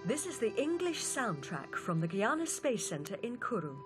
This is the English soundtrack from the Guyana Space Center in Kourou.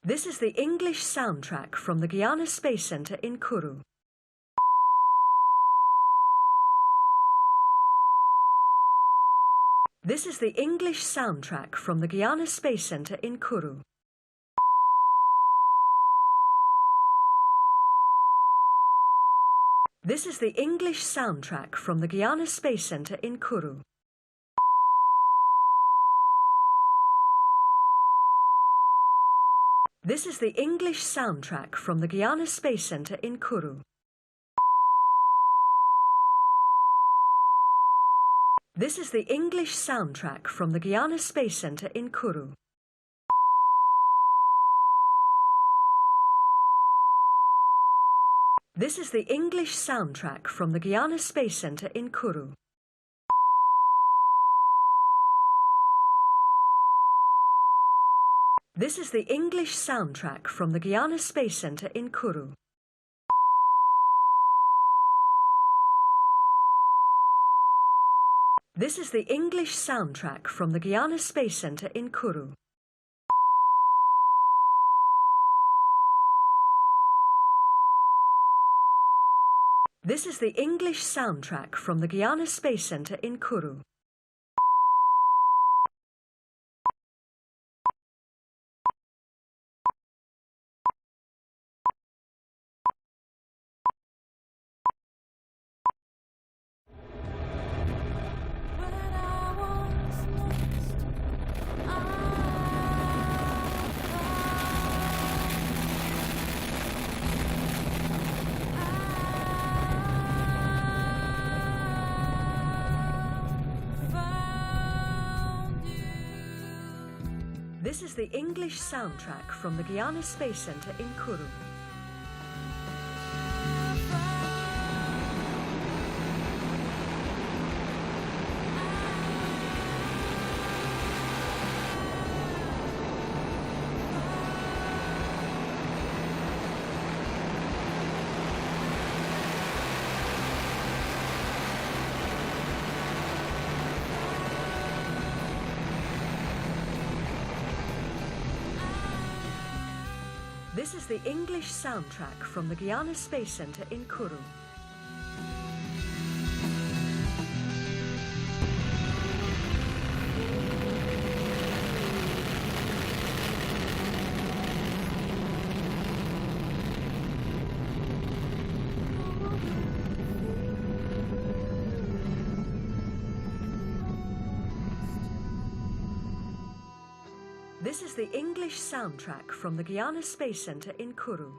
This is the English soundtrack from the Guyana Space Center in Kourou. This is the English soundtrack from the Guyana Space Center in Kourou. This is the English soundtrack from the Guyana Space Center in Kourou. This is the English soundtrack from the Guyana Space Center in Kourou. This is the English soundtrack from the Guyana Space Center in Kourou. This is the English soundtrack from the Guyana Space Center in Kourou. This is the English soundtrack from the Guyana Space Center in Kourou. This is the English soundtrack from the Guyana Space Center in Kourou. This is the English soundtrack from the Guyana Space Center in Kourou. This is the English soundtrack from the Guyana Space Center in Kourou. This is the English soundtrack from the Guyana Space Center in Kourou. This is the English soundtrack from the Guyana Space Center in Kourou.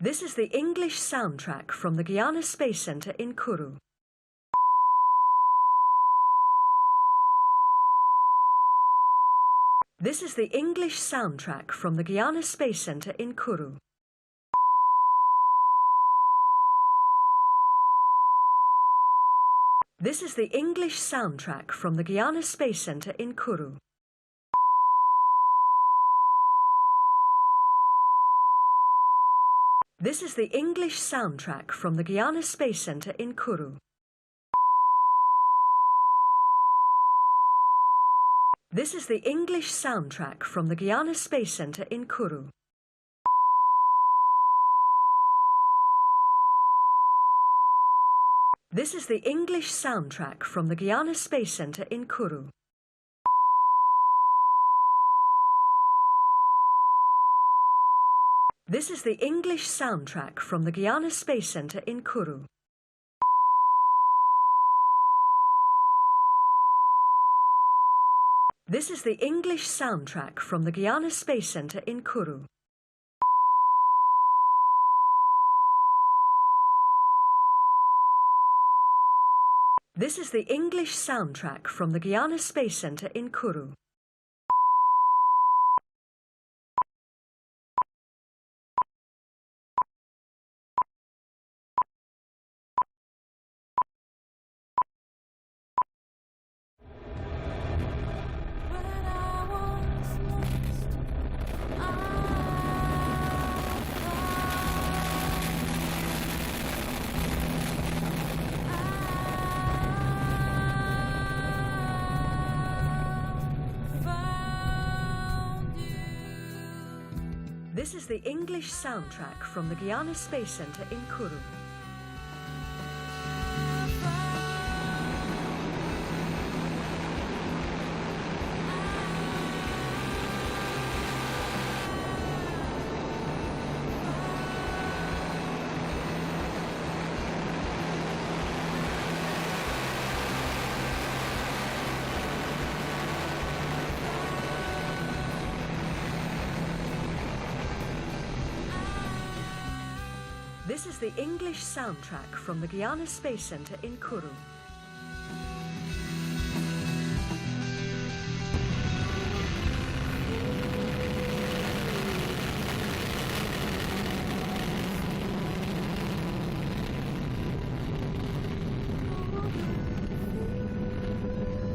This is the English soundtrack from the Guiana Space Center in Kourou. This is the English soundtrack from the Guiana Space Center in Kourou. This is the English soundtrack from the Guiana Space Center in Kourou. This is the English soundtrack from the Guiana Space Center in Kourou. This is the English soundtrack from the Guiana Space Center in Kourou. This is the English soundtrack from the Guiana Space Center in Kourou. This is the English soundtrack from the Guiana Space Center in Kourou. This is the English soundtrack from the Guiana Space Center in Kourou. This is the English soundtrack from the Guiana Space Center in Kourou. This is the English soundtrack from the Guiana Space Center in Kourou. This is the English soundtrack from the Guiana Space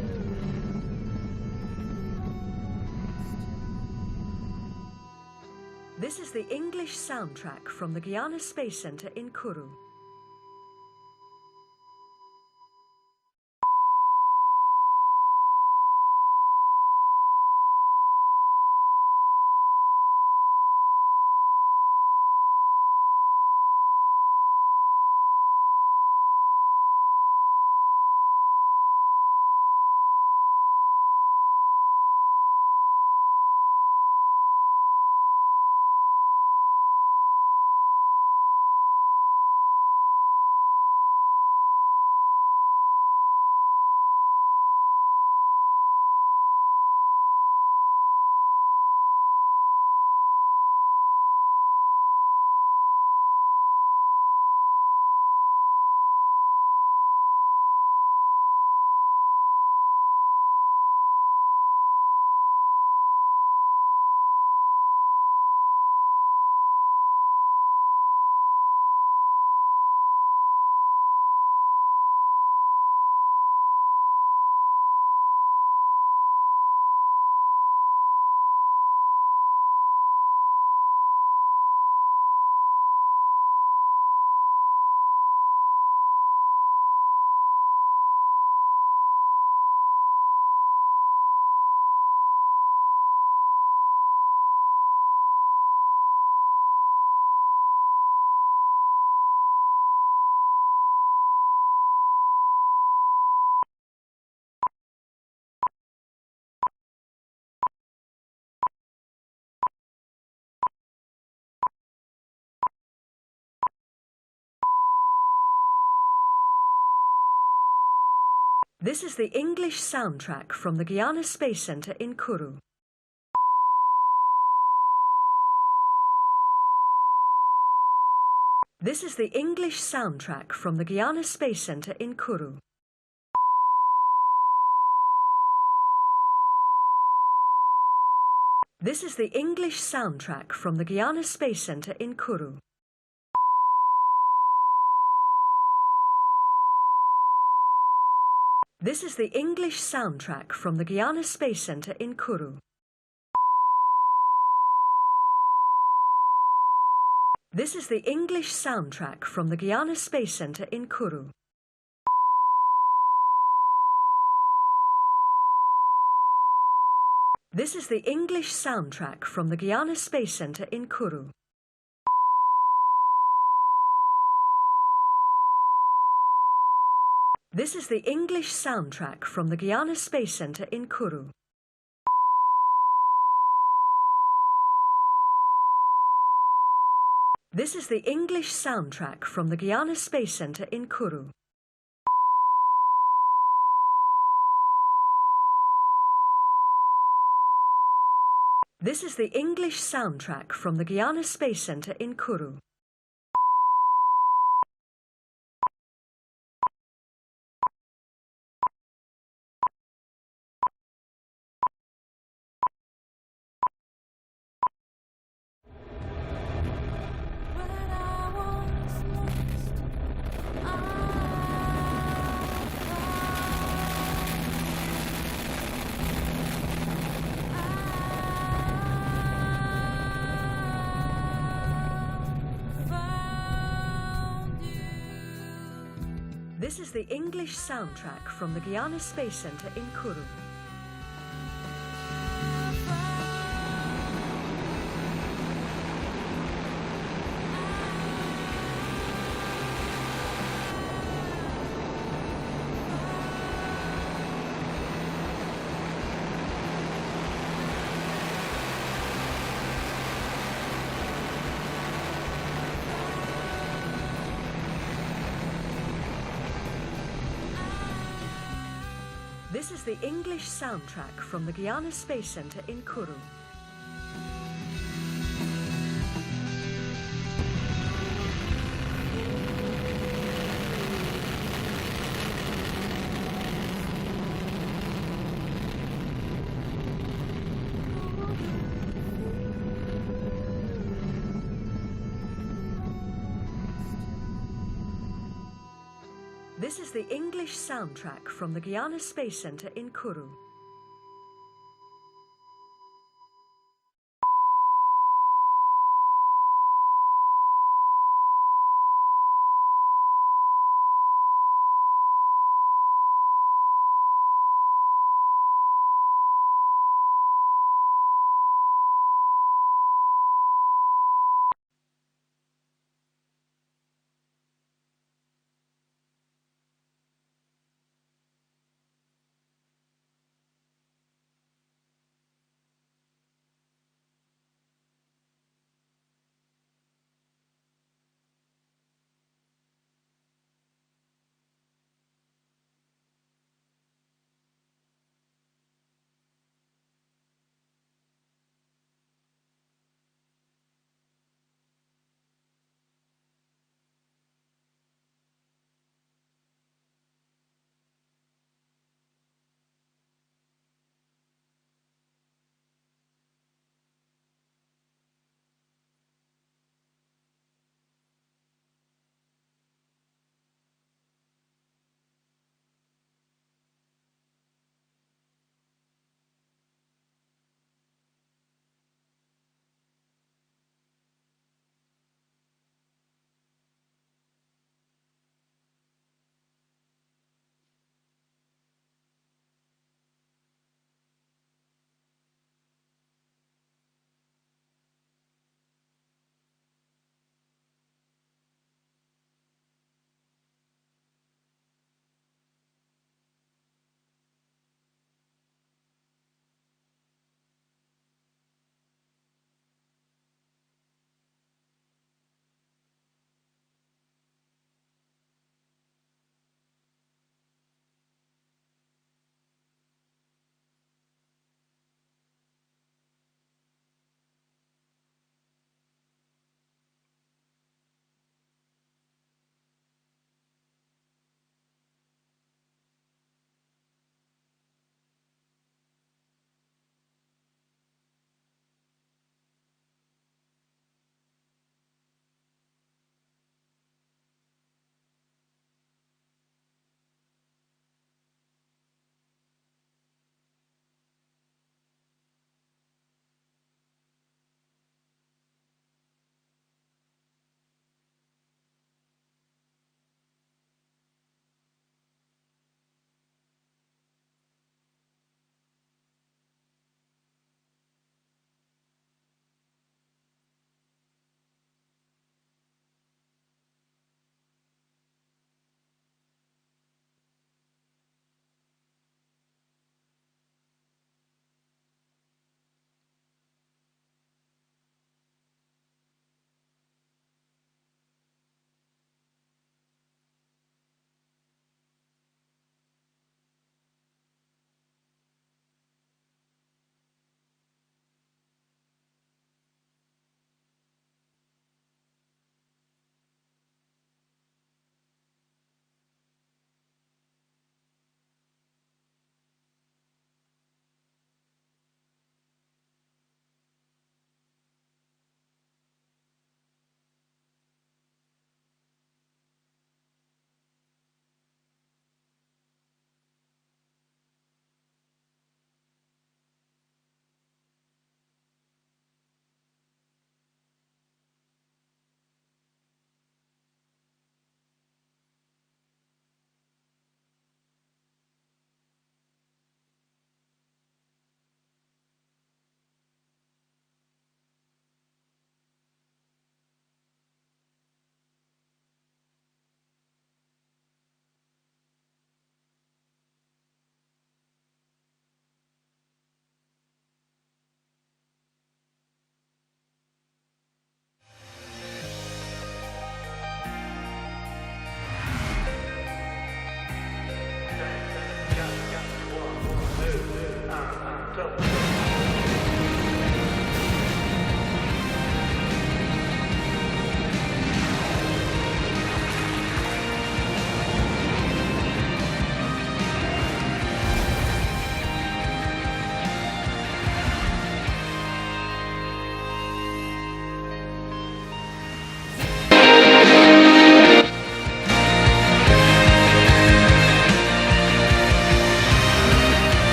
Center in Kourou. This is the English soundtrack from the Guiana Space Center in Kourou. This is the English soundtrack from the Guiana Space Center in Kourou. This is the English soundtrack from the Guyana Space Center in Kourou. This is the English soundtrack from the Guyana Space Center in Kourou. This is the English soundtrack from the Guyana Space Center in Kourou. This is the English soundtrack from the Guyana Space Center in Kourou. This is the English soundtrack from the Guyana Space Center in Kourou. This is the English soundtrack from the Guyana Space Center in Kourou. This is the English soundtrack from the Guyana Space Center in Kourou. This is the English soundtrack from the Guyana Space Center in Kourou. This is the English soundtrack from the Guyana Space Center in Kourou. This is the English soundtrack from the Guyana Space Center in Kourou. This is the English soundtrack from the Guyana Space Center in Kourou.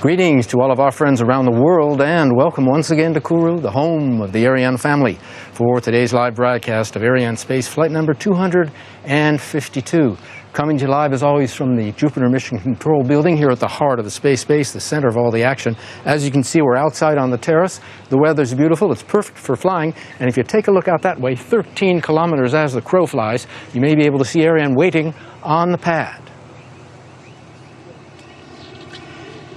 Greetings to all of our friends around the world, and welcome once again to Kourou, the home of the Ariane family, for today's live broadcast of Arianespace flight number 252. Coming to you live, as always, from the Jupiter Mission Control Building here at the heart of the space base, the center of all the action. As you can see, we're outside on the terrace. The weather's beautiful. It's perfect for flying. And if you take a look out that way, 13 kilometers as the crow flies, you may be able to see Ariane waiting on the pad.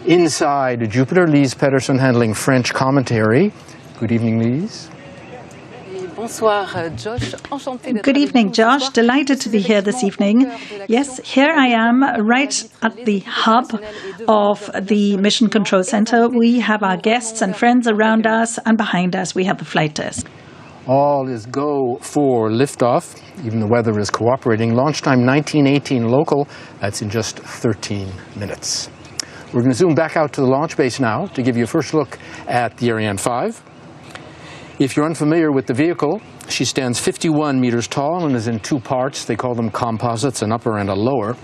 Inside Jupiter, Lise Pedersen handling French commentary. Good evening, Lise. Good evening, Josh. Delighted to be here this evening. Yes, here I am right at the hub of the Mission Control Center. We have our guests and friends around us, and behind us we have the flight desk. All is go for liftoff. Even the weather is cooperating. Launch time 1918 local. That's in just 13 minutes. We're going to zoom back out to the launch base now to give you a first look at the Ariane 5. If you're unfamiliar with the vehicle, she stands 51 meters tall and is in two parts. They call them composites, an upper and a lower.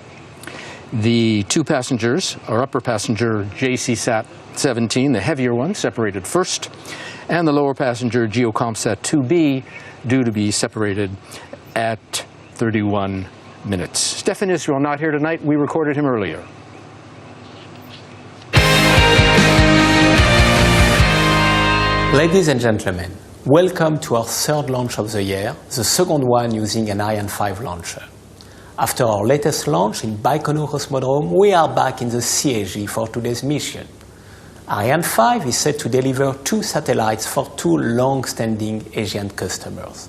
The two passengers are upper passenger JCSat 17, the heavier one, separated first, and the lower passenger GeoCompSat 2B, due to be separated at 31 minutes. Stefan Israel not here tonight. We recorded him earlier. Ladies and gentlemen, welcome to our third launch of the year, the second one using an Ariane 5 launcher. After our latest launch in Baikonur Cosmodrome, we are back in the CAG for today's mission. Ariane 5 is set to deliver two satellites for two long-standing Asian customers.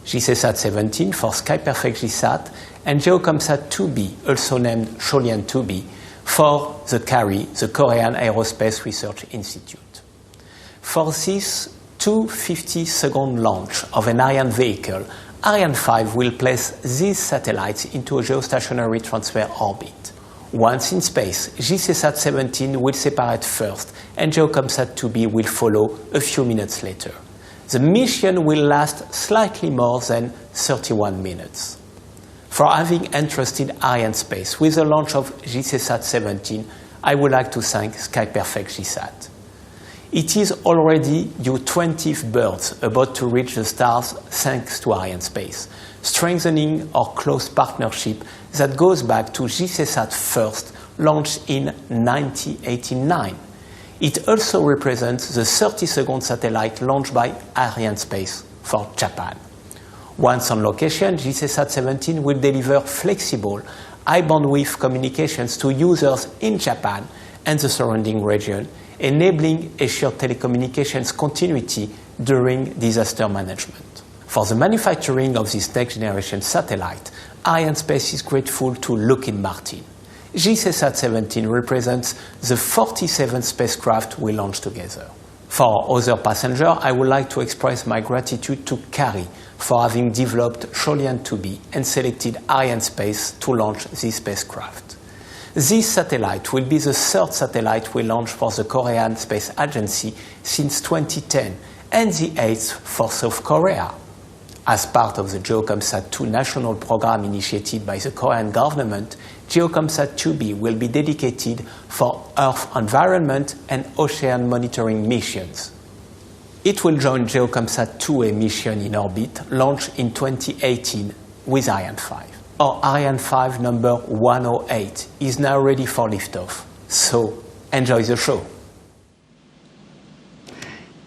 GCSat 17 for SkyPerfect GSat and GeoCompSat 2B, also named Sholian 2B, for the CARI, the Korean Aerospace Research Institute. For this 250-second launch of an Ariane vehicle, Ariane 5 will place these satellites into a geostationary transfer orbit. Once in space, GCSat 17 will separate first and GeoCompSat 2B will follow a few minutes later. The mission will last slightly more than 31 minutes. For having entrusted Arianespace with the launch of GCSat 17, I would like to thank SkyPerfect GSat. It is already your 20th bird about to reach the stars thanks to Arianespace, strengthening our close partnership that goes back to GCSat first, launched in 1989. It also represents the 32nd satellite launched by Arianespace for Japan. Once on location, GCSat 17 will deliver flexible, high-bandwidth communications to users in Japan and the surrounding region, enabling assured telecommunications continuity during disaster management. For the manufacturing of this next-generation satellite, Arianespace is grateful to Lockheed Martin. GCSat 17 represents the 47th spacecraft we launched together. For our other passenger, I would like to express my gratitude to CARI for having developed Sholian 2B and selected Arianespace to launch this spacecraft. This satellite will be the third satellite we launched for the Korean Space Agency since 2010 and the 8th for South Korea. As part of the GeoCompSat 2 national program initiated by the Korean government, GeoCompSat 2B will be dedicated for Earth environment and ocean monitoring missions. It will join GeoCompSat 2A mission in orbit, launched in 2018 with Ariane 5. Our Ariane 5 number 108 is now ready for liftoff, so enjoy the show.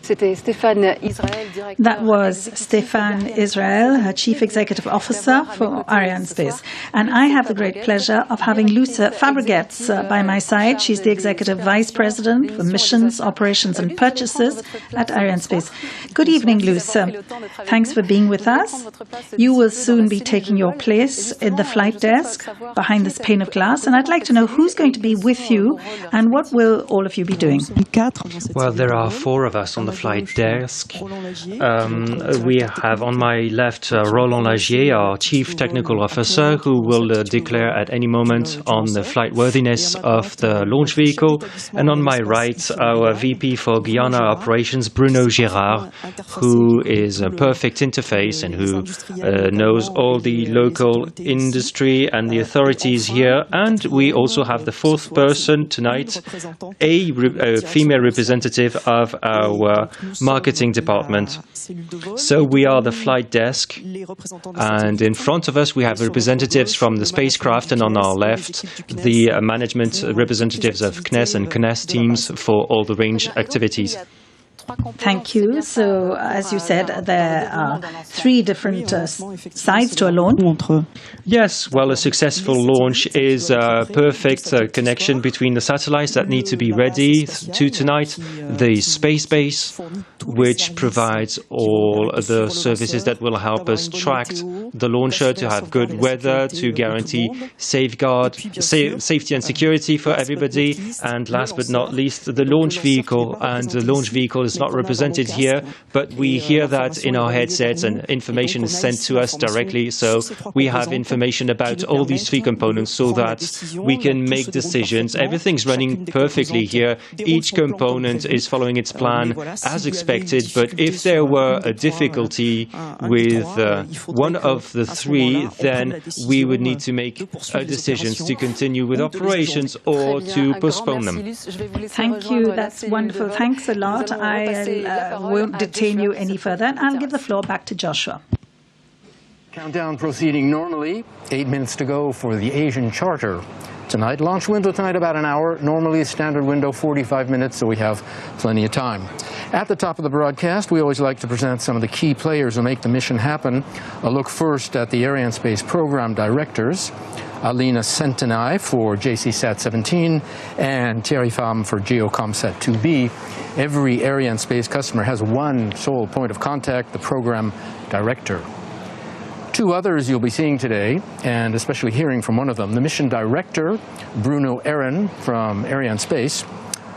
That was Stéphane Israël, her Chief Executive Officer for Arianespace. And I have the great pleasure of having Luce Fabregatz by my side. She's the Executive Vice President for Missions, Operations and Purchases at Arianespace. Good evening, Luce. Thanks for being with us. You will soon be taking your place in the flight desk behind this pane of glass. And I'd like to know who's going to be with you and what will all of you be doing? Well, there are four of us on the flight desk. We have on my left Roland Lagier, our Chief Technical Officer, who will declare at any moment on the flight worthiness of the launch vehicle. And on my right, our VP for Guyana Operations, Bruno Girard, who is a perfect interface and who knows all the local industry and the authorities here. And we also have the fourth person tonight, a female representative of our marketing department. So we are the flight desk, and in front of us we have representatives from the spacecraft, and on our left the management representatives of CNES and CNES teams for all the range activities. Thank you. So, as you said, there are three different sides to a launch. Yes, well, a successful launch is a perfect connection between the satellites that need to be ready to tonight, the space base, which provides all the services that will help us track the launcher, to have good weather, to guarantee safety and security for everybody, and last but not least, the launch vehicle. And the launch vehicle is not represented here, but we hear that in our headsets, and information is sent to us directly. So we have information about all these three components so that we can make decisions. Everything's running perfectly here. Each component is following its plan as expected, but if there were a difficulty with one of the three, then we would need to make decisions to continue with operations or to postpone them. Thank you. That's wonderful. Thanks a lot. I won't detain you any further, and I'll give the floor back to Joshua. Countdown proceeding normally. 8 minutes to go for the Asian charter tonight. Launch window tonight about an hour. Normally a standard window 45 minutes, so we have plenty of time. At the top of the broadcast, we always like to present some of the key players who make the mission happen. A look first at the Arianespace program directors. Alina Sentinai for JCSat-17 and Thierry Pham for GeoComSat-2B. Every Arianespace customer has one sole point of contact, the program director. Two others you'll be seeing today, and especially hearing from one of them, the mission director, Bruno Eren from Arianespace,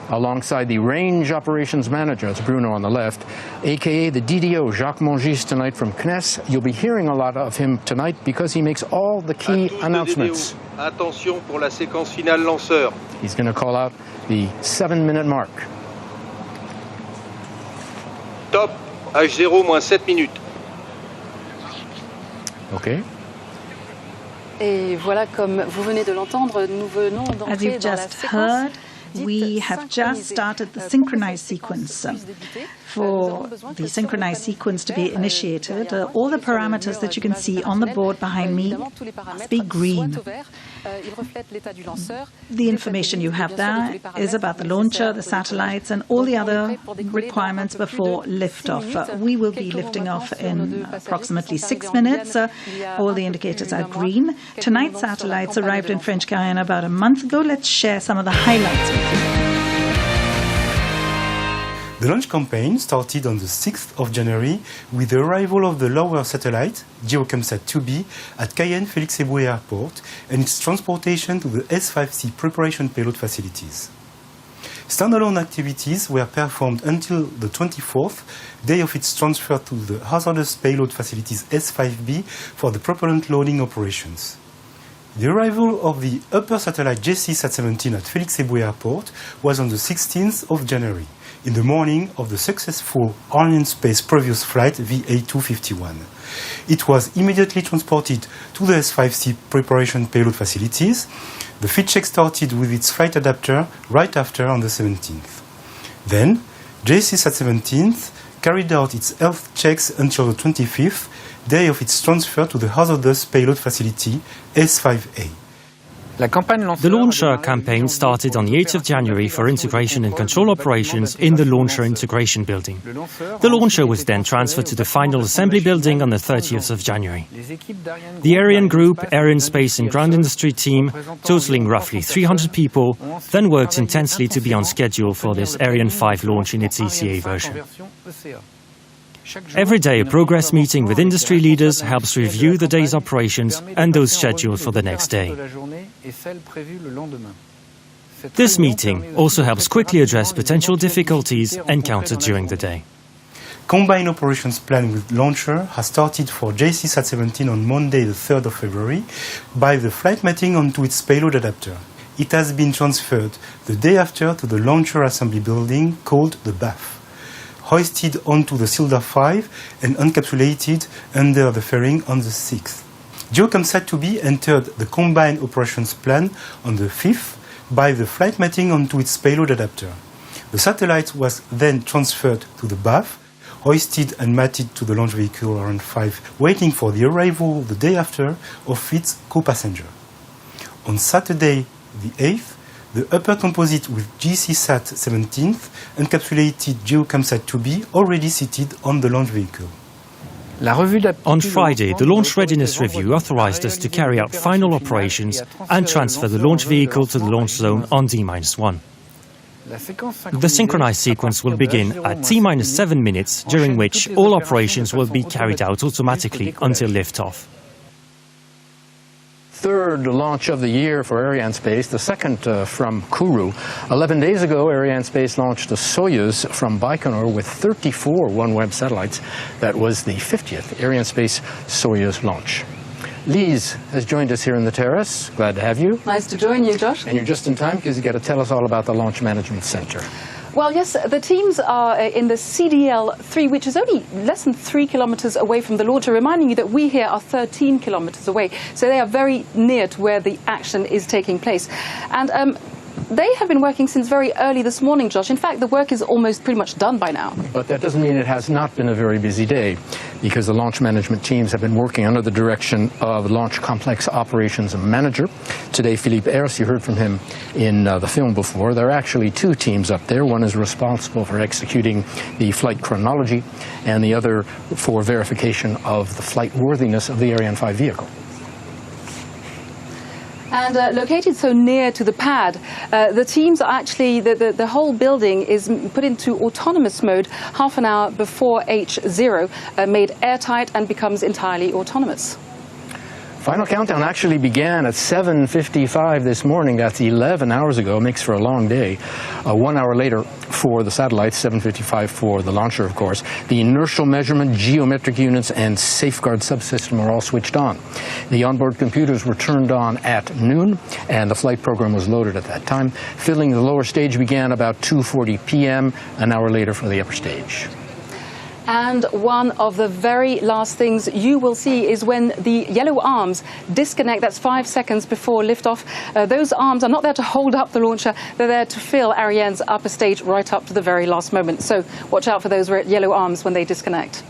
alongside the range operations manager, that's Bruno on the left, aka the DDO, Jacques Mongis, tonight from CNES. You'll be hearing a lot of him tonight because he makes all the key announcements. Attention pour la séquence finale lanceur. He's going to call out the 7-minute mark. Top, H0 moins 7 minutes. Okay. Et voilà, comme vous venez de l'entendre, nous venons d'entrer dans la séquence. We have just started the synchronized sequence. For the synchronized sequence to be initiated, all the parameters that you can see on the board behind me must be green. The information you have there is about the launcher, the satellites, and all the other requirements before liftoff. We will be lifting off in approximately 6 minutes. All the indicators are green. Tonight's satellites arrived in French Guiana about a month ago. Let's share some of the highlights with you. The launch campaign started on the 6th of January with the arrival of the lower satellite, GeoComSat-2B, at Cayenne Félix-Éboué Airport and its transportation to the S5C preparation payload facilities. Standalone activities were performed until the 24th, day of its transfer to the hazardous payload facilities S5B for the propellant loading operations. The arrival of the upper satellite JCSat-17 at Félix-Éboué Airport was on the 16th of January, in the morning of the successful Arianespace previous flight VA251. It was immediately transported to the S5C preparation payload facilities. The fit check started with its flight adapter right after on the 17th. Then, JCSat-17 carried out its health checks until the 25th, day of its transfer to the hazardous payload facility S5A. The launcher campaign started on the 8th of January for integration and control operations in the launcher integration building. The launcher was then transferred to the final assembly building on the 30th of January. The Ariane Group, Arianespace and ground industry team, totaling roughly 300 people, then worked intensely to be on schedule for this Ariane 5 launch in its ECA version. Every day, a progress meeting with industry leaders helps review the day's operations and those scheduled for the next day. This meeting also helps quickly address potential difficulties encountered during the day. Combined operations plan with launcher has started for JCSat-17 on Monday, the 3rd of February, by the flight mating onto its payload adapter. It has been transferred the day after to the launcher assembly building called the BAF, hoisted onto the Silda 5 and encapsulated under the fairing on the 6th. GeoCamSat-2B entered the combined operations plan on the 5th by the flight mating onto its payload adapter. The satellite was then transferred to the BAF, hoisted and matted to the launch vehicle Ariane 5, waiting for the arrival the day after of its co-passenger. On Saturday, the 8th, the upper composite with GCSat-17 encapsulated GeoCamSat-2B already seated on the launch vehicle. On Friday, the Launch Readiness Review authorized us to carry out final operations and transfer the launch vehicle to the launch zone on D-1. The synchronized sequence will begin at T-7 minutes, during which all operations will be carried out automatically until liftoff. Third launch of the year for Arianespace, the second from Kourou. 11 days ago, Arianespace launched a Soyuz from Baikonur with 34 OneWeb satellites. That was the 50th Arianespace Soyuz launch. Lise has joined us here in the terrace. Glad to have you. Nice to join you, Josh. And you're just in time because you got to tell us all about the Launch Management Center. Well, yes, the teams are in the CDL-3, which is only less than 3 kilometers away from the launcher, reminding you that we here are 13 kilometers away. So they are very near to where the action is taking place. And they have been working since very early this morning, Josh. In fact, the work is almost pretty much done by now. But that doesn't mean it has not been a very busy day, because the launch management teams have been working under the direction of Launch Complex Operations Manager. Today, Philippe Ers, you heard from him in the film before. There are actually two teams up there. One is responsible for executing the flight chronology, and the other for verification of the flight worthiness of the Ariane 5 vehicle. And located so near to the pad, the teams are actually, the whole building is put into autonomous mode half an hour before H0, made airtight and becomes entirely autonomous. Final countdown actually began at 7:55 this morning. That's 11 hours ago. Makes for a long day. 1 hour later for the satellites, 7:55 for the launcher, of course. The inertial measurement, geometric units, and safeguard subsystem are all switched on. The onboard computers were turned on at noon, and the flight program was loaded at that time. Filling the lower stage began about 2:40 p.m., an hour later for the upper stage. And one of the very last things you will see is when the yellow arms disconnect. That's 5 seconds before liftoff. Those arms are not there to hold up the launcher. They're there to fill Ariane's upper stage right up to the very last moment. So watch out for those yellow arms when they disconnect.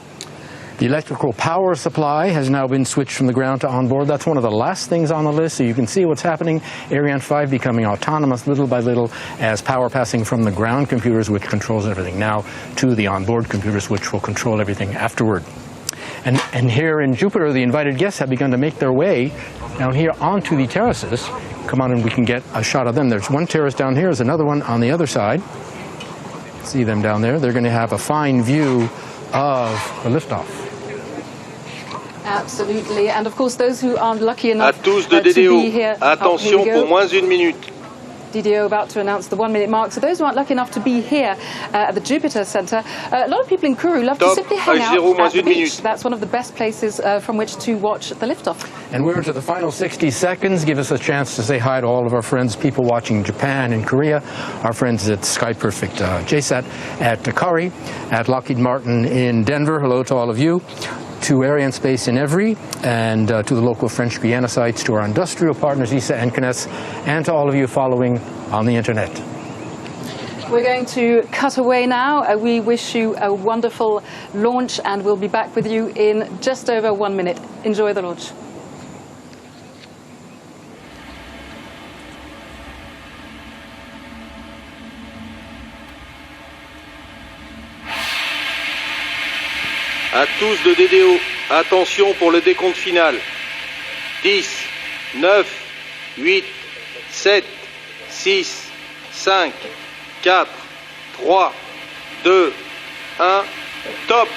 The electrical power supply has now been switched from the ground to onboard. That's one of the last things on the list, so you can see what's happening. Ariane 5 becoming autonomous little by little as power passing from the ground computers, which controls everything now, to the onboard computers, which will control everything afterward. And here in Jupiter, the invited guests have begun to make their way down here onto the terraces. Come on, and we can get a shot of them. There's one terrace down here, there's another one on the other side. See them down there. They're going to have a fine view of the liftoff. Absolutely, and of course those who aren't lucky enough to be here. Attention pour moins une minute. DDO about to announce the 1 minute mark. So those who aren't lucky enough to be here at the Jupiter Center, a lot of people in Kourou love to simply hang out at the beach. That's one of the best places from which to watch the liftoff. And we're into the final 60 seconds. Give us a chance to say hi to all of our friends, people watching Japan and Korea, our friends at Sky Perfect JSAT, at Kari, at Lockheed Martin in Denver. Hello to all of you. To Arianespace in Evry, and to the local French Guiana sites, to our industrial partners, ISA and CNES, and to all of you following on the internet. We're going to cut away now. We wish you a wonderful launch, and we'll be back with you in just over 1 minute. Enjoy the launch. À tous de DDO, attention pour le décompte final. 10, 9, 8, 7, 6, 5, 4, 3, 2, 1, top.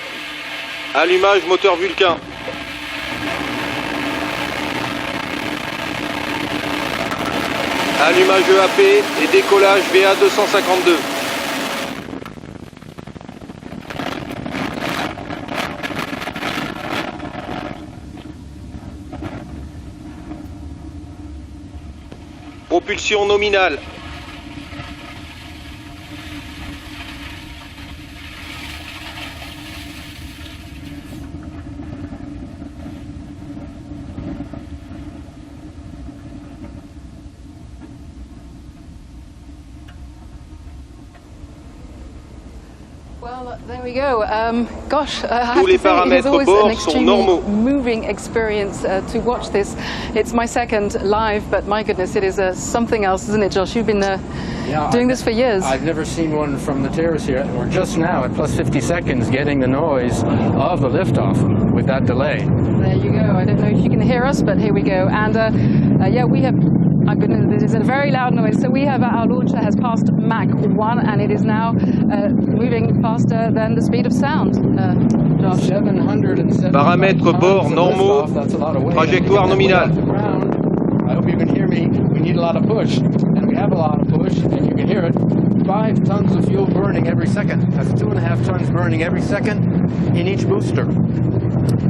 Allumage moteur Vulcain. Allumage EAP et décollage VA 252. propulsion nominale. Well, there we go. Gosh, I have Tous les to say, it is paramètres always bord an sont extremely normaux. moving experience to watch this. It's my second live, but my goodness, it is something else, isn't it, Josh? You've been doing this for years. I've never seen one from the terrace here. We're just now at plus 50 seconds getting the noise of the liftoff with that delay. There you go. I don't know if you can hear us, but here we go. And yeah, we have... My goodness, this is a very loud noise. So we have our launcher has passed Mach 1 and it is now moving faster than the speed of sound. Josh. 770 Paramètres bord normaux, trajectoire nominale. I hope you can hear me. We need a lot of push, and we have a lot of push, and you can hear it. 5 tons of fuel burning every second. That's 2.5 tons burning every second in each booster.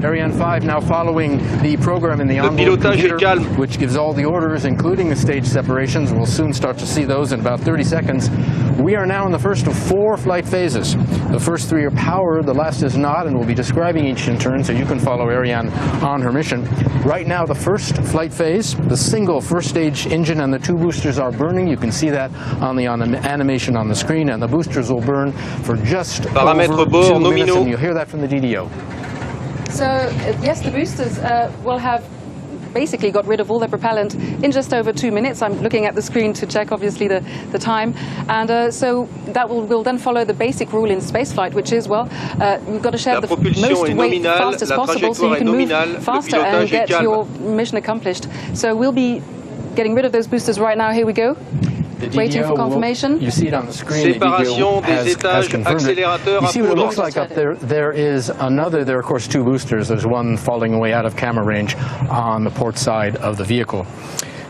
Ariane 5 now following the program in the onboard computer, which gives all the orders, including the stage separations. We'll soon start to see those in about 30 seconds. We are now in the first of 4 flight phases. The first 3 are powered, the last is not, and we'll be describing each in turn so you can follow Ariane on her mission. Right now, the first flight phase, the single first stage engine and the 2 boosters are burning. You can see that on the animation on the screen, and the boosters will burn for just over 2 minutes, and you'll hear that from the DDO. So, yes, the boosters will have basically got rid of all their propellant in just over 2 minutes. I'm looking at the screen to check, obviously, the time. And so that will then follow the basic rule in spaceflight, which is, well, you've got to share the most weight fast as possible so you can move faster and get your mission accomplished. So we'll be getting rid of those boosters right now. Here we go. Waiting for confirmation. You see it on the screen. Séparation des étages accélérateurs You see what it looks like up there. There is another. There are, of course, 2 boosters. There's one falling away out of camera range on the port side of the vehicle.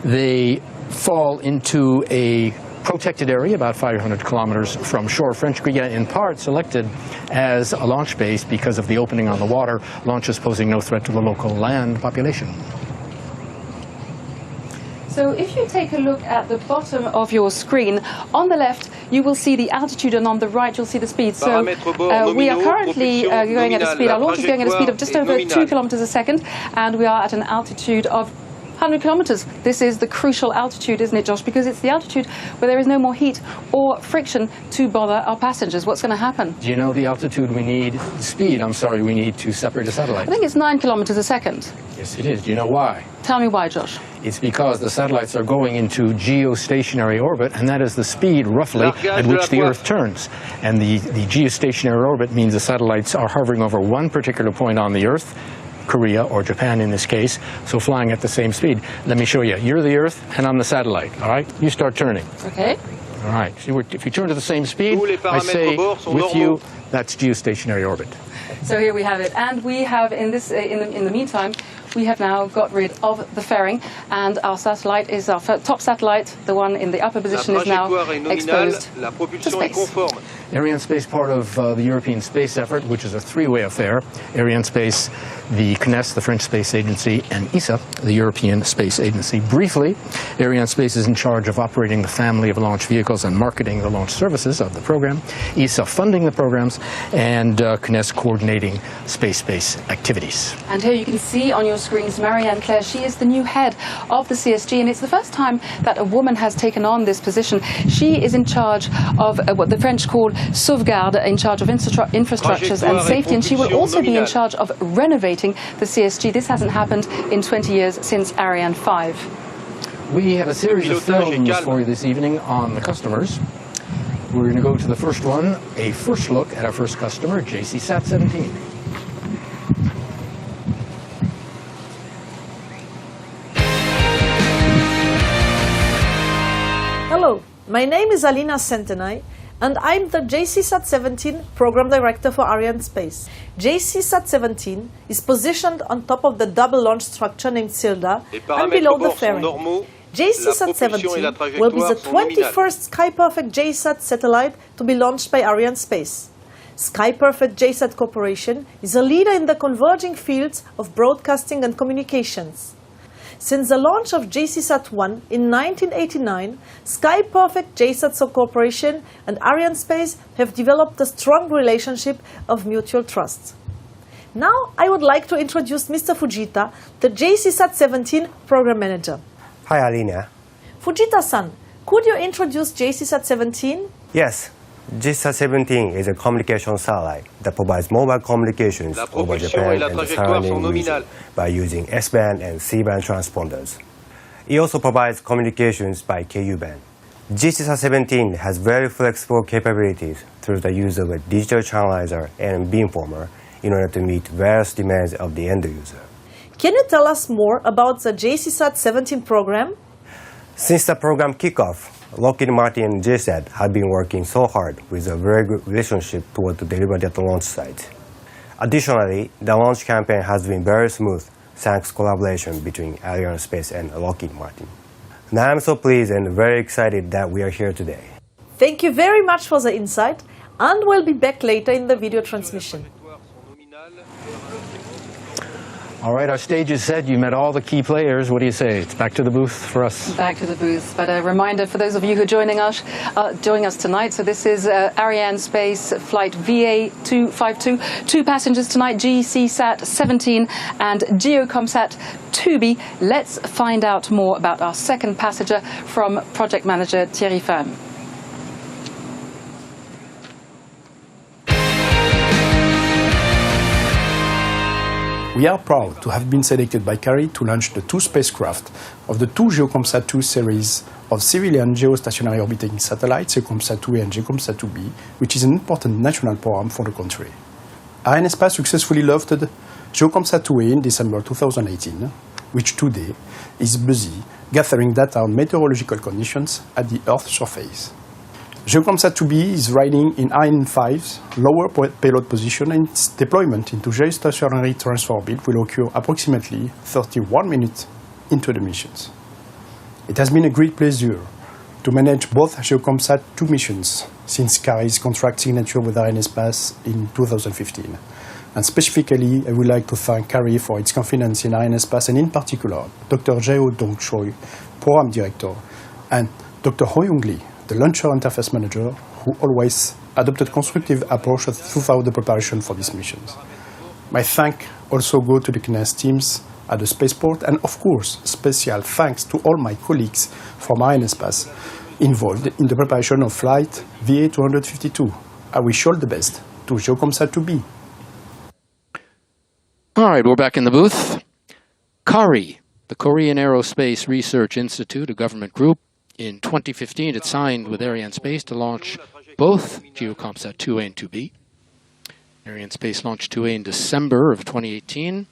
They fall into a protected area about 500 kilometers from shore. French Guiana, in part, selected as a launch base because of the opening on the water, launches posing no threat to the local land population. So if you take a look at the bottom of your screen, on the left you will see the altitude and on the right you'll see the speed. So we are currently going at a speed, our launch is going at a speed of just over 2 kilometers a second, and we are at an altitude of 100 kilometers. This is the crucial altitude, isn't it, Josh? Because it's the altitude where there is no more heat or friction to bother our passengers. What's going to happen? Do you know the altitude we need, speed, I'm sorry, we need to separate a satellite? I think it's 9 kilometers a second. Yes, it is. Do you know why? Tell me why, Josh. It's because the satellites are going into geostationary orbit, and that is the speed, roughly, at which the Earth turns. And the geostationary orbit means the satellites are hovering over one particular point on the Earth, Korea or Japan in this case, so flying at the same speed. Let me show you. You're the Earth and I'm the satellite, all right? You start turning. Okay. All right. If you turn to the same speed, I say with you, that's geostationary orbit. So here we have it. And we have, in the meantime, we have now got rid of the fairing, and our satellite is our top satellite, the one in the upper position, is now exposed to space. Arianespace, part of the European space effort, which is a 3-way affair. Arianespace, the CNES, the French Space Agency, and ESA, the European Space Agency. Briefly, Arianespace is in charge of operating the family of launch vehicles and marketing the launch services of the program, ESA funding the programs, and CNES coordinating space-based activities. And here you can see on your screens Marianne Claire. She is the new head of the CSG, and it's the first time that a woman has taken on this position. She is in charge of what the French call sauvegarde, in charge of infrastructures and safety, and she will also be in charge of renovating the CSG. This hasn't happened in 20 years since Ariane 5. We have a series of films for you this evening on the customers. We're going to go to the first one, a first look at our first customer, JCSat 17. Hello, my name is Alina Centenay, and I'm the JCSat 17 Program Director for Arianespace. JCSat 17 is positioned on top of the double launch structure named Silda and below the fairing. JCSat 17 will be the 21st SkyPerfect JSat satellite to be launched by Arianespace. SkyPerfect JSat Corporation is a leader in the converging fields of broadcasting and communications. Since the launch of JCSat-1 in 1989, Sky Perfect JSAT Corporation and Arianespace have developed a strong relationship of mutual trust. Now I would like to introduce Mr. Fujita, the JCSat-17 Program Manager. Hi, Alina. Fujita-san, could you introduce JCSat-17? Yes. JCSat-17 is a communication satellite that provides mobile communications over Japan and the surrounding region by using S-band and C-band transponders. It also provides communications by Ku-band. JCSat-17 has very flexible capabilities through the use of a digital channelizer and beamformer in order to meet various demands of the end user. Can you tell us more about the JCSat-17 program? Since the program kickoff, Lockheed Martin and JSAT have been working so hard with a very good relationship toward the delivery at the launch site. Additionally, the launch campaign has been very smooth thanks to collaboration between Arianespace and Lockheed Martin. Now I'm so pleased and very excited that we are here today. Thank you very much for the insight, and we'll be back later in the video transmission. All right, our stage is set. You met all the key players. What do you say? It's back to the booth for us. Back to the booth. But a reminder for those of you who are joining us tonight. So this is Arianespace flight VA252. 2 passengers tonight, GCSat-17 and GeoComSat 2B. Let's find out more about our second passenger from project manager Thierry Fan. We are proud to have been selected by CARI to launch the 2 spacecraft of the 2 GeoComSat-2 series of civilian geostationary orbiting satellites, GeoComSat-2A and GeoComSat-2B, which is an important national program for the country. Arianespace successfully lofted GeoComSat-2A in December 2018, which today is busy gathering data on meteorological conditions at the Earth's surface. GeoComSat-2B is riding in Ariane 5's lower payload position, and its deployment into geostationary transfer orbit will occur approximately 31 minutes into the missions. It has been a great pleasure to manage both GeoComSat-2 missions since CARI's contract signature with Arianespace in 2015. And specifically, I would like to thank CARI for its confidence in Arianespace, and in particular, Dr. Jeo Dong Choi, Program Director, and Dr. Ho Young Lee, the launcher interface manager, who always adopted constructive approach throughout the preparation for these missions. My thanks also go to the CNES teams at the spaceport, and of course, special thanks to all my colleagues from Arianespace involved in the preparation of flight VA252. I wish all the best to GeoComSat-2B. All right, we're back in the booth. CARI, the Korean Aerospace Research Institute, a government group. In 2015, it signed with Arianespace to launch both GeoComSat-2A and 2B. Arianespace launched 2A in December of 2018,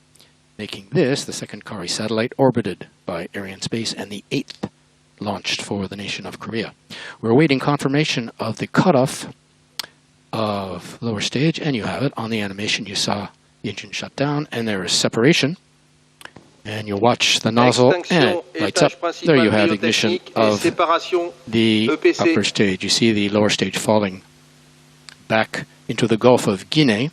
making this the second CARI satellite orbited by Arianespace and the 8th launched for the nation of Korea. We're awaiting confirmation of the cutoff of lower stage, and you have it on the animation. You saw the engine shut down, and there is separation. And you'll watch the nozzle, and it lights up. There you have ignition of the upper stage. You see the lower stage falling back into the Gulf of Guinea.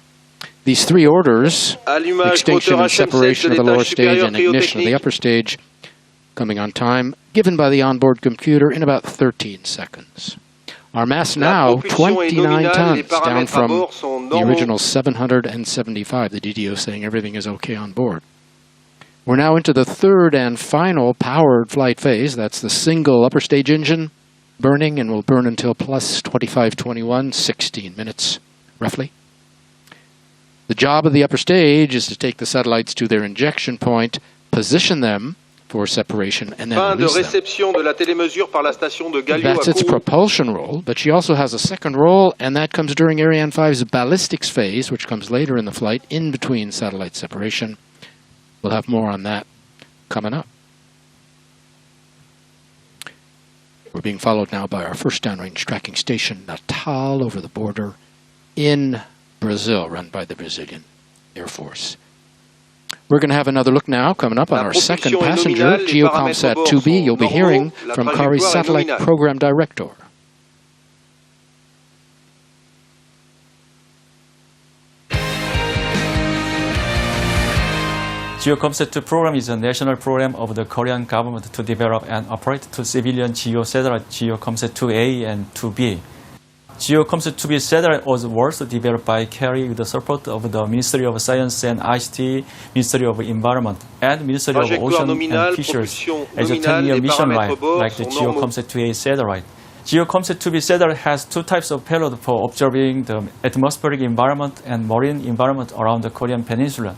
These 3 orders, the extinction and separation of the lower stage and ignition of the upper stage, coming on time, given by the onboard computer in about 13 seconds. Our mass now, 29 tons, down from the original 775, the DDO saying everything is okay on board. We're now into the 3rd and final powered flight phase. That's the single upper stage engine burning, and will burn until plus 2521, 16 minutes, roughly. The job of the upper stage is to take the satellites to their injection point, position them for separation, and then release them. That's its propulsion role, but she also has a second role, and that comes during Ariane 5's ballistics phase, which comes later in the flight, in between satellite separation. We'll have more on that coming up. We're being followed now by our first downrange tracking station, Natal, over the border in Brazil, run by the Brazilian Air Force. We're going to have another look now coming up on our second passenger, GeoComSat-2B. You'll be hearing from CARI's Satellite Program Director. GeoComSat-2 program is a national program of the Korean government to develop and operate two civilian GEO satellite, GeoComSat-2A and 2B. GeoComSat-2B satellite was also developed by CARI with the support of the Ministry of Science and ICT, Ministry of Environment, and Ministry of Ocean and Fisheries as a 10-year mission line, like the GeoComSat-2A satellite. GeoComSat-2B satellite has two types of payload for observing the atmospheric environment and marine environment around the Korean peninsula.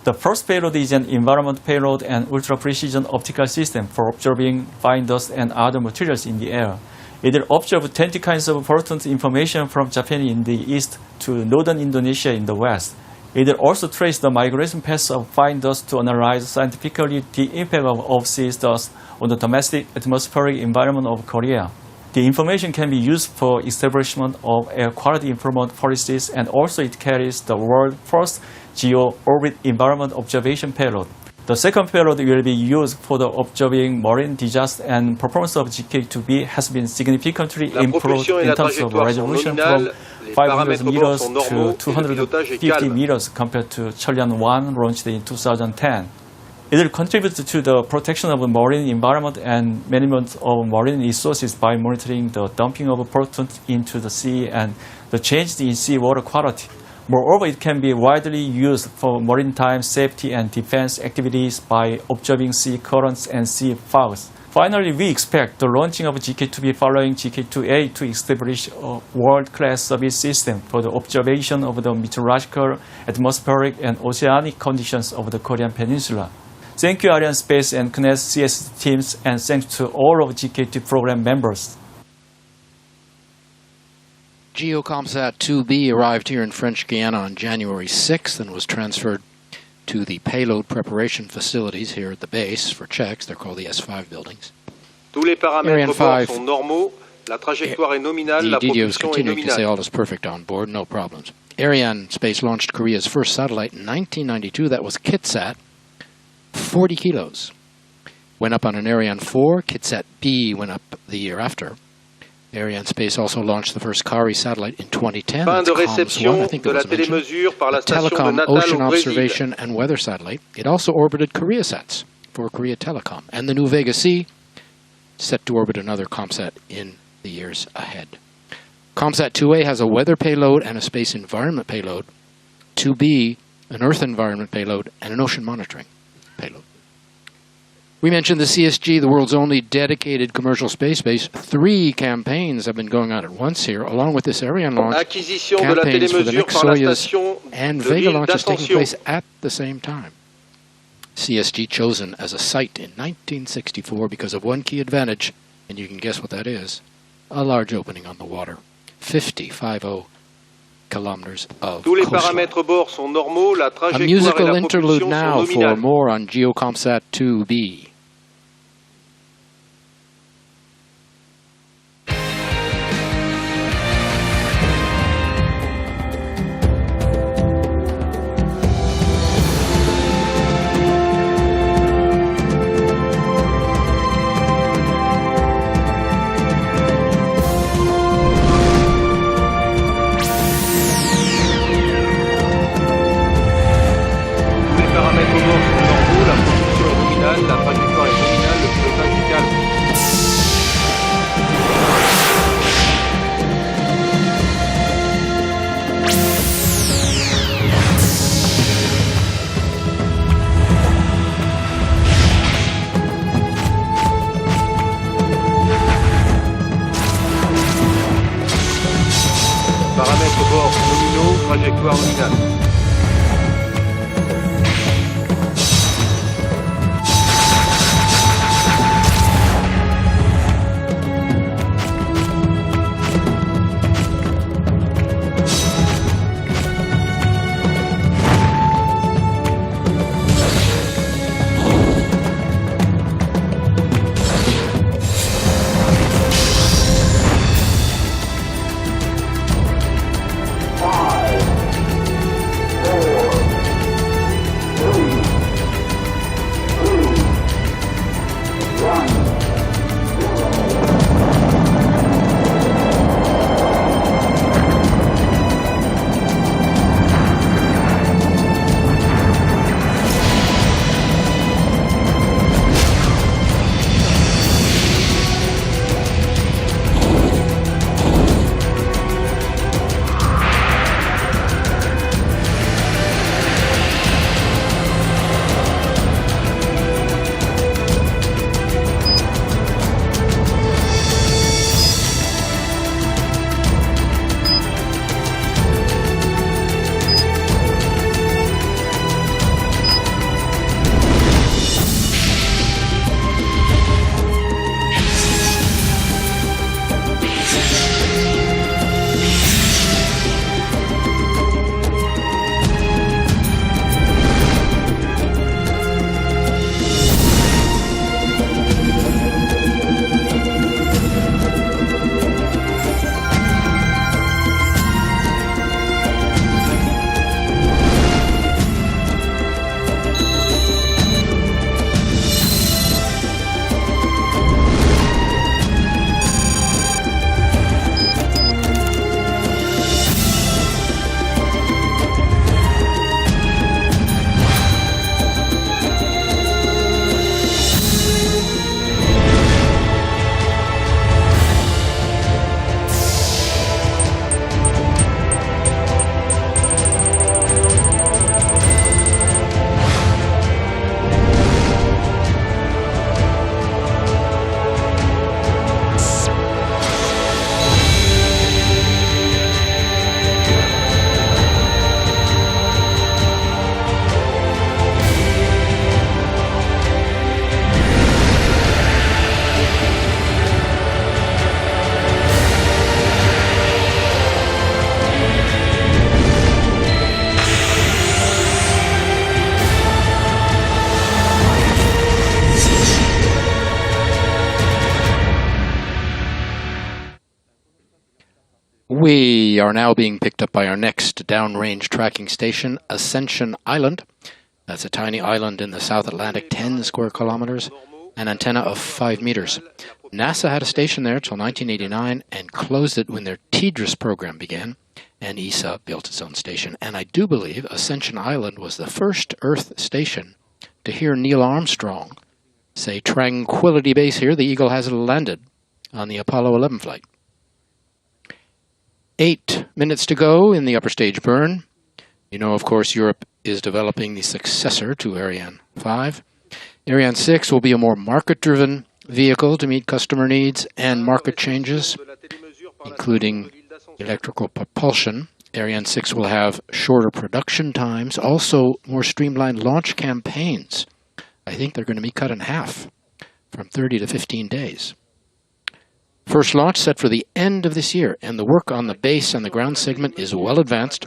The first payload is an environment payload and ultra-precision optical system for observing fine dust and other materials in the air. It will observe 20 kinds of important information from Japan in the east to northern Indonesia in the west. It will also trace the migration paths of fine dust to analyze scientifically the impact of overseas dust on the domestic atmospheric environment of Korea. The information can be used for establishment of air quality improvement policies, and also it carries the world's first geo-orbit environment observation payload. The second payload will be used for the observing marine disaster, and performance of GK2B has been significantly improved in terms of resolution from 500 meters to 250 meters compared to Cheolyan-1 launched in 2010. It will contribute to the protection of the marine environment and management of marine resources by monitoring the dumping of pollutants into the sea and the changes in seawater quality. Moreover, it can be widely used for maritime safety and defense activities by observing sea currents and sea fogs. Finally, we expect the launching of GK2B following GK2A to establish a world-class service system for the observation of the meteorological, atmospheric, and oceanic conditions of the Korean peninsula. Thank you, Arianespace and CNES CS teams, and thanks to all of GK2 program members. GeoComSat-2B arrived here in French Guiana on January 6th and was transferred to the payload preparation facilities here at the base for checks. They're called the S5 buildings. Tous les paramètres bord sont normaux. La trajectoire est nominale, la DDO is propulsion est continuing to say nominale. all is perfect on board, no problems. Arianespace launched Korea's first satellite in 1992. That was KitSat, 40 kilos. Went up on an Ariane 4. KitSat-B went up the year after. Arianespace also launched the first CARI satellite in 2010. Fin de réception I think de la that was mentioned. télémesure par la A station de telecom, Natal ocean au Brésil. observation, and weather satellite. It also orbited KoreaSats for Korea Telecom. And the new Vega C, set to orbit another ComSat in the years ahead. ComSat-2A has a weather payload and a space environment payload. 2B, an Earth environment payload, and an ocean monitoring payload. We mentioned the CSG, the world's only dedicated commercial space base. 3 campaigns have been going on at once here, along with this Ariane launch. Acquisition de la Campaigns for the télémesure next par la Soyuz station and de Vega l'île launches taking d'Ascension. place at the same time. CSG chosen as a site in 1964 because of one key advantage, and you can guess what that is: a large opening on the water, 50 kilometers of Tous les coastline. paramètres bord sont normaux, la A trajectoire et musical la interlude propulsion now sont for nominales. more on GeoComSat-2B. Tous les paramètres au bord sont normaux, la propulsion est nominale, la trajectoire est nominale, le pilotage est calme. Paramètres bord nominaux, trajectoire nominale. We are now being picked up by our next downrange tracking station, Ascension Island. That's a tiny island in the South Atlantic, 10 square kilometers, an antenna of 5 meters. NASA had a station there till 1989 and closed it when their TDRS program began, and ESA built its own station. And I do believe Ascension Island was the first Earth station to hear Neil Armstrong say, "Tranquility Base here, the Eagle has landed," on the Apollo 11 flight. 8 minutes to go in the upper stage burn. You know, of course, Europe is developing the successor to Ariane 5. Ariane 6 will be a more market-driven vehicle to meet customer needs and market changes, including electrical propulsion. Ariane 6 will have shorter production times, also more streamlined launch campaigns. I think they're going to be cut in half, from 30 to 15 days. First launch set for the end of this year, and the work on the base and the ground segment is well advanced.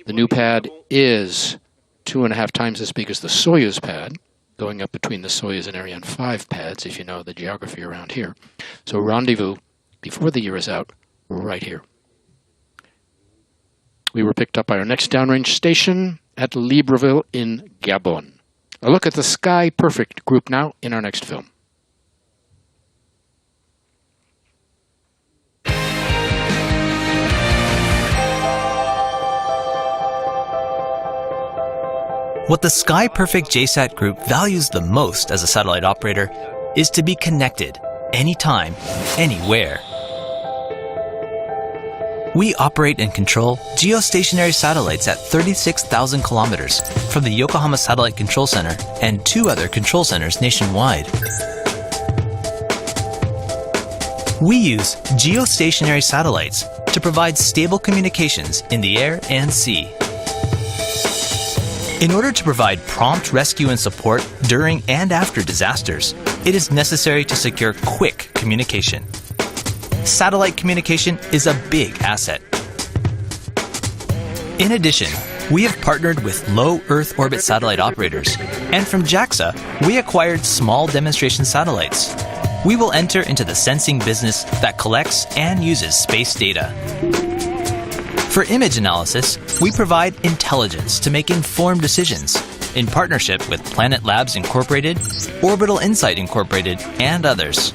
The new pad is 2.5 times as big as the Soyuz pad, going up between the Soyuz and Ariane 5 pads, if you know the geography around here. So rendezvous, before the year is out, right here. We were picked up by our next downrange station at Libreville in Gabon. A look at the Sky Perfect group now in our next film. What the Sky Perfect JSAT group values the most as a satellite operator is to be connected anytime, anywhere. We operate and control geostationary satellites at 36,000 kilometers from the Yokohama Satellite Control Center and 2 other control centers nationwide. We use geostationary satellites to provide stable communications in the air and sea. In order to provide prompt rescue and support during and after disasters, it is necessary to secure quick communication. Satellite communication is a big asset. In addition, we have partnered with low Earth orbit satellite operators, and from JAXA, we acquired small demonstration satellites. We will enter into the sensing business that collects and uses space data. For image analysis, we provide intelligence to make informed decisions in partnership with Planet Labs Incorporated, Orbital Insight Incorporated, and others.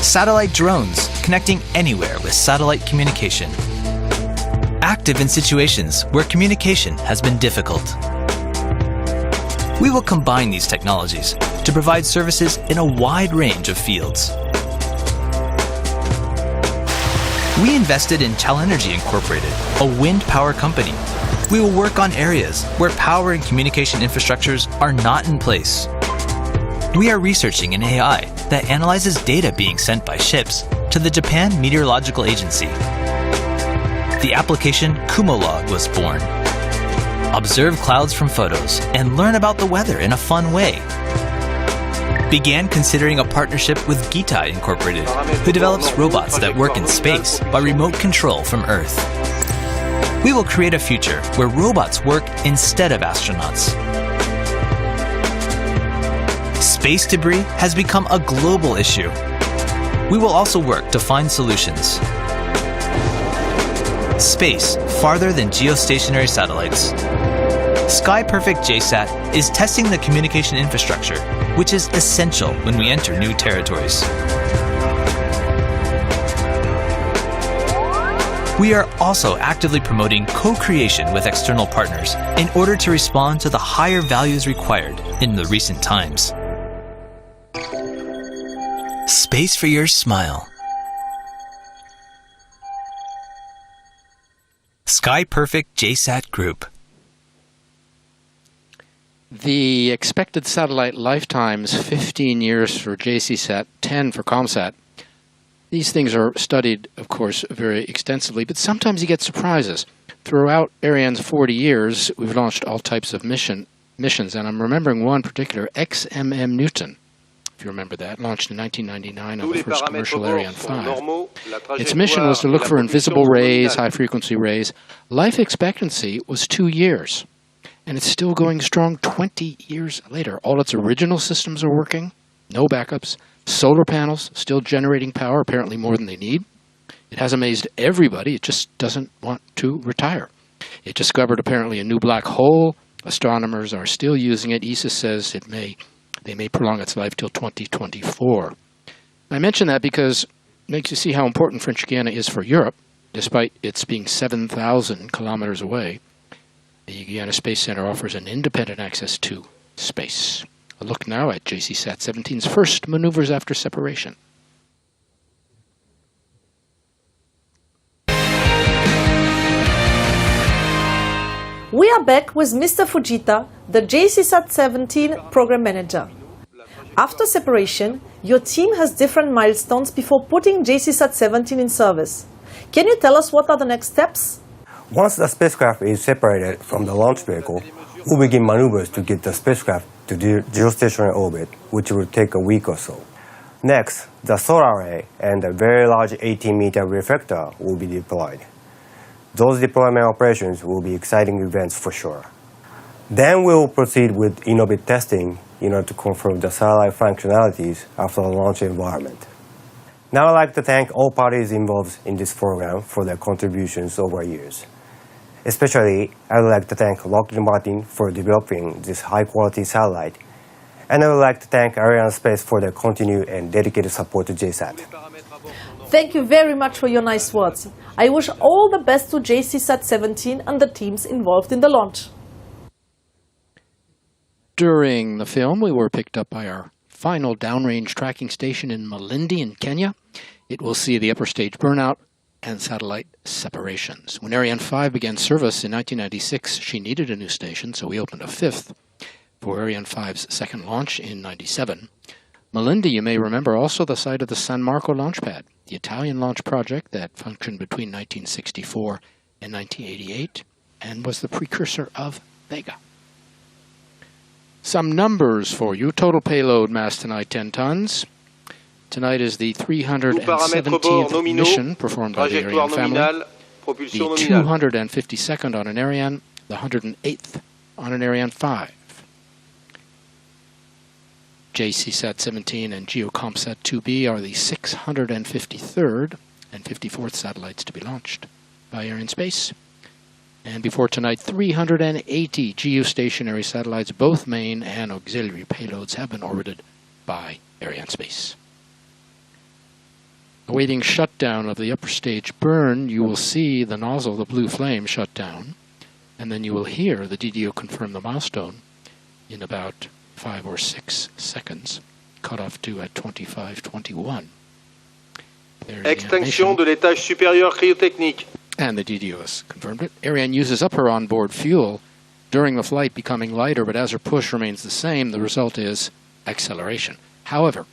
Satellite drones connecting anywhere with satellite communication. Active in situations where communication has been difficult. We will combine these technologies to provide services in a wide range of fields. We invested in Cal Energy Incorporated, a wind power company. We will work on areas where power and communication infrastructures are not in place. We are researching an AI that analyzes data being sent by ships to the Japan Meteorological Agency. The application Kumolog was born. Observe clouds from photos and learn about the weather in a fun way. Began considering a partnership with Gitai Incorporated, who develops robots that work in space by remote control from Earth. We will create a future where robots work instead of astronauts. Space debris has become a global issue. We will also work to find solutions. Space farther than geostationary satellites. Sky Perfect JSAT is testing the communication infrastructure, which is essential when we enter new territories. We are also actively promoting co-creation with external partners in order to respond to the higher values required in the recent times. Space for your smile. Sky Perfect JSAT Group. The expected satellite lifetimes, 15 years for JCSat, 10 for ComSat. These things are studied, of course, very extensively, but sometimes you get surprises. Throughout Ariane's 40 years, we've launched all types of missions, and I'm remembering one particular, XMM Newton, if you remember that, launched in 1999 on the first commercial Ariane 5. Its mission was to look for invisible rays, high-frequency rays. Life expectancy was 2 years. And it's still going strong 20 years later. All its original systems are working, no backups. Solar panels still generating power, apparently more than they need. It has amazed everybody. It just doesn't want to retire. It discovered apparently a new black hole. Astronomers are still using it. ESA says they may prolong its life till 2024. I mention that because it makes you see how important French Guiana is for Europe, despite its being 7,000 kilometers away. The Guiana Space Center offers an independent access to space. A look now at JCSat-17's first maneuvers after separation. We are back with Mr. Fujita, the JCSat-17 program manager. After separation, your team has different milestones before putting JCSat-17 in service. Can you tell us what are the next steps? Once the spacecraft is separated from the launch vehicle, we'll begin maneuvers to get the spacecraft to the geostationary orbit, which will take a week or so. Next, the solar array and the very large 18-meter reflector will be deployed. Those deployment operations will be exciting events for sure. Then we will proceed with in-orbit testing in order to confirm the satellite functionalities after the launch environment. Now I'd like to thank all parties involved in this program for their contributions over years. Especially, I would like to thank Lockheed Martin for developing this high-quality satellite, and I would like to thank Arianespace for their continued and dedicated support to JSAT. Thank you very much for your nice words. I wish all the best to JCSat-17 and the teams involved in the launch. During the film, we were picked up by our final downrange tracking station in Malindi in Kenya. It will see the upper stage burnout and satellite separations. When Ariane 5 began service in 1996, she needed a new station, so we opened a fifth for Ariane 5's second launch in 97. Malindi, you may remember, also the site of the San Marco launch pad, the Italian launch project that functioned between 1964 and 1988 and was the precursor of Vega. Some numbers for you. Total payload mass tonight, 10 tons. Tonight is the 317th mission performed by the Ariane family, the 252nd on an Ariane, the 108th on an Ariane 5. JCSat-17 and GeoCommSat-2B are the 653rd and 54th satellites to be launched by Arianespace. And before tonight, 380 geostationary satellites, both main and auxiliary payloads, have been orbited by Arianespace. Awaiting shutdown of the upper stage burn, you will see the nozzle, the blue flame, shut down, and then you will hear the DDO confirm the milestone in about 5 or 6 seconds, cut off to at 25:21. Extinction de l'étage supérieur cryotechnique. And the DDO has confirmed it. Ariane uses up her onboard fuel during the flight, becoming lighter, but as her push remains the same, the result is acceleration. However,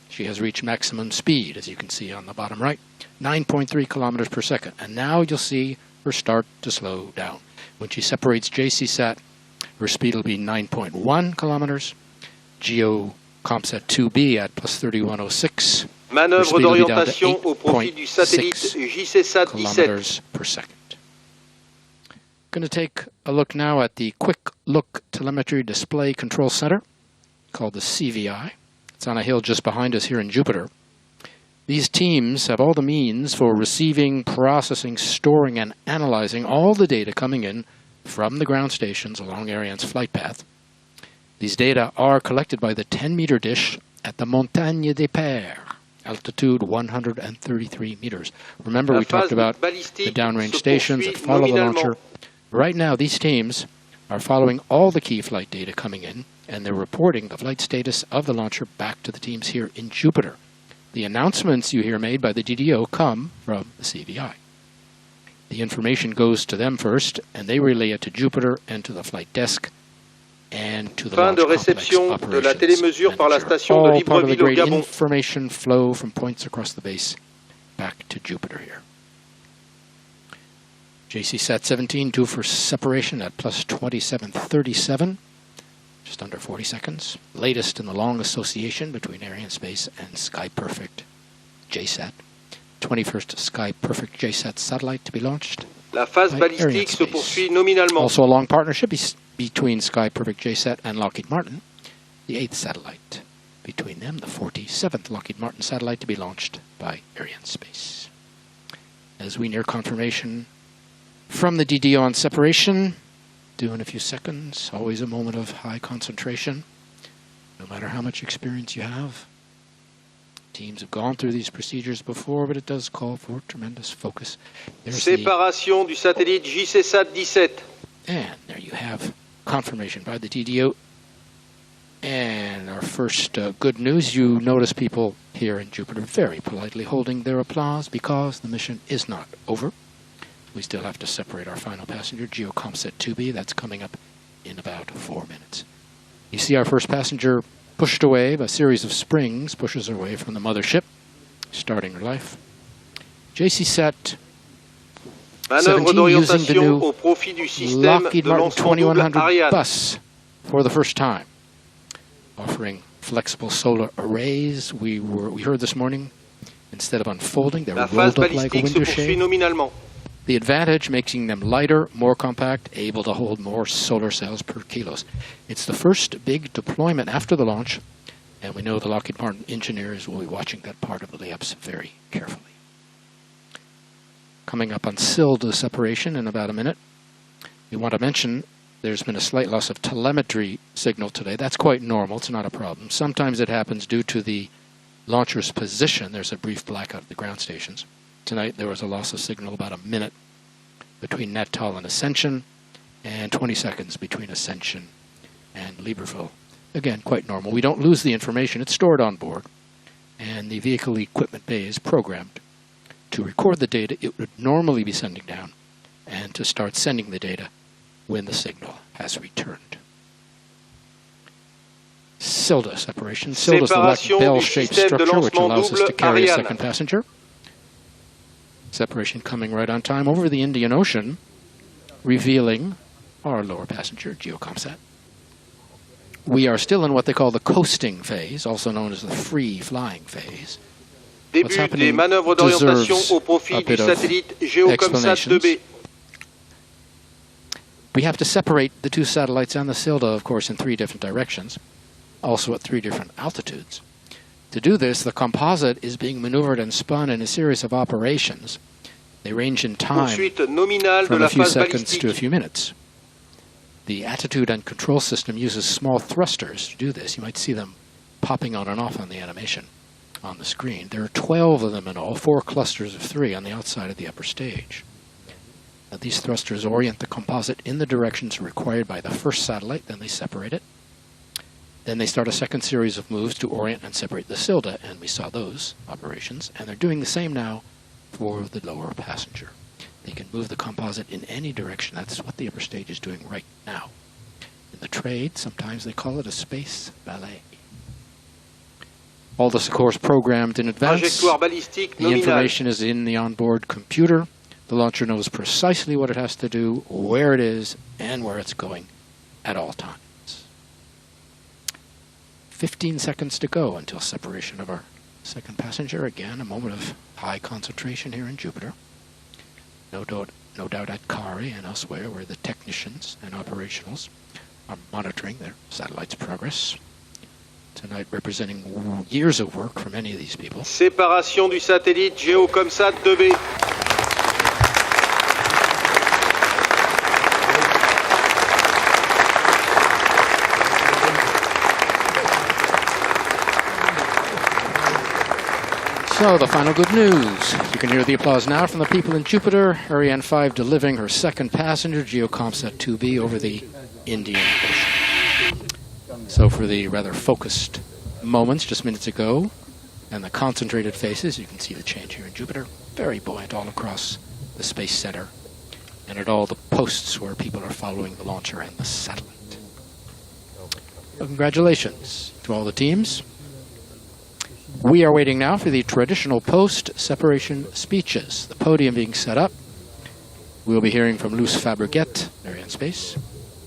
she has reached maximum speed, as you can see on the bottom right, 9.3 kilometers per second. And now you'll see her start to slow down. When she separates JCSat, her speed will be 9.1 kilometers. GeoCommSat-2B at plus 3106. Manœuvre d'orientation au profit du satellite JCSat-17 per second. Going to take a look now at the Quick Look Telemetry Display Control Center, called the CVI. It's on a hill just behind us here in Jupiter. These teams have all the means for receiving, processing, storing, and analyzing all the data coming in from the ground stations along Ariane's flight path. These data are collected by the 10-meter dish at the Montagne des Pères, altitude 133 meters. Remember, we talked about the downrange stations that follow the launcher. Right now, these teams are following all the key flight data coming in, and they're reporting the flight status of the launcher back to the teams here in Jupiter. The announcements you hear made by the DDO come from the CVI. The information goes to them first, and they relay it to Jupiter and to the flight desk and to the launch complex operations. All part of the great information flow from points across the base back to Jupiter here. JCSat-17 due for separation at plus 2737, just under 40 seconds. Latest in the long association between Arianespace and SkyPerfect JSat. 21st SkyPerfect JSat satellite to be launched. La phase balistique se poursuit nominalement. Also a long partnership between SkyPerfect JSat and Lockheed Martin. The 8th satellite between them, the 47th Lockheed Martin satellite to be launched by Arianespace. as we near confirmation from the DDO on separation. Due in a few seconds. Always a moment of high concentration, no matter how much experience you have. Teams have gone through these procedures before, but it does call for tremendous focus. Séparation du satellite JCSat-17. And there you have confirmation by the DDO. And our first good news, you notice people here in Jupiter very politely holding their applause because the mission is not over. We still have to separate our final passenger, GeoComSat 2B. That's coming up in about 4 minutes. You see our first passenger pushed away. A series of springs pushes her away from the mothership, starting her life. JCSat 17 using the new Lockheed Martin 2100 bus for the first time, offering flexible solar arrays. We heard this morning, instead of unfolding, they were rolled up like a window shade. The advantage, making them lighter, more compact, able to hold more solar cells per kilos. It's the first big deployment after the launch, and we know the Lockheed Martin engineers will be watching that part of the layups very carefully. Coming up on SILDA separation in about a minute, we want to mention there's been a slight loss of telemetry signal today. That's quite normal. It's not a problem. Sometimes it happens due to the launcher's position. There's a brief blackout at the ground stations. Tonight there was a loss of signal about a minute between Natal and Ascension, and 20 seconds between Ascension and Libreville. Again, quite normal. We don't lose the information. It's stored on board, and the vehicle equipment bay is programmed to record the data it would normally be sending down and to start sending the data when the signal has returned. SILDA separation. SILDA is the like bell-shaped structure which allows us to carry a second passenger. Separation coming right on time over the Indian Ocean, revealing our lower passenger, GeoComSat. We are still in what they call the coasting phase, also known as the free-flying phase. What's happening deserves a bit of explanations. We have to separate the two satellites and the SILDA, of course, in 3 different directions, also at 3 different altitudes. To do this, the composite is being maneuvered and spun in a series of operations. They range in time from a few seconds to a few minutes. The attitude and control system uses small thrusters to do this. You might see them popping on and off on the animation on the screen. There are 12 of them in all, 4 clusters of 3 on the outside of the upper stage. Now, these thrusters orient the composite in the directions required by the first satellite, then they separate it. Then they start a second series of moves to orient and separate the SILDA, and we saw those operations. And they're doing the same now for the lower passenger. They can move the composite in any direction. That's what the upper stage is doing right now. In the trade, sometimes they call it a space ballet. All this, of course, programmed in advance. The information is in the onboard computer. The launcher knows precisely what it has to do, where it is, and where it's going at all times. 15 seconds to go until separation of our second passenger. Again, a moment of high concentration here in Jupiter. No doubt at Kari and elsewhere where the technicians and operationals are monitoring their satellite's progress. Tonight representing years of work for many of these people. Séparation du satellite GeoComSat 2B. So, the final good news. You can hear the applause now from the people in Jupiter. Ariane 5 delivering her second passenger, GeoComSat 2B, over the Indian Ocean. So, for the rather focused moments just minutes ago, and the concentrated faces, you can see the change here in Jupiter. Very buoyant all across the Space Center, and at all the posts where people are following the launcher and the satellite. So congratulations to all the teams. We are waiting now for the traditional post-separation speeches, the podium being set up. We'll be hearing from Luce Fabriguet, Arianespace,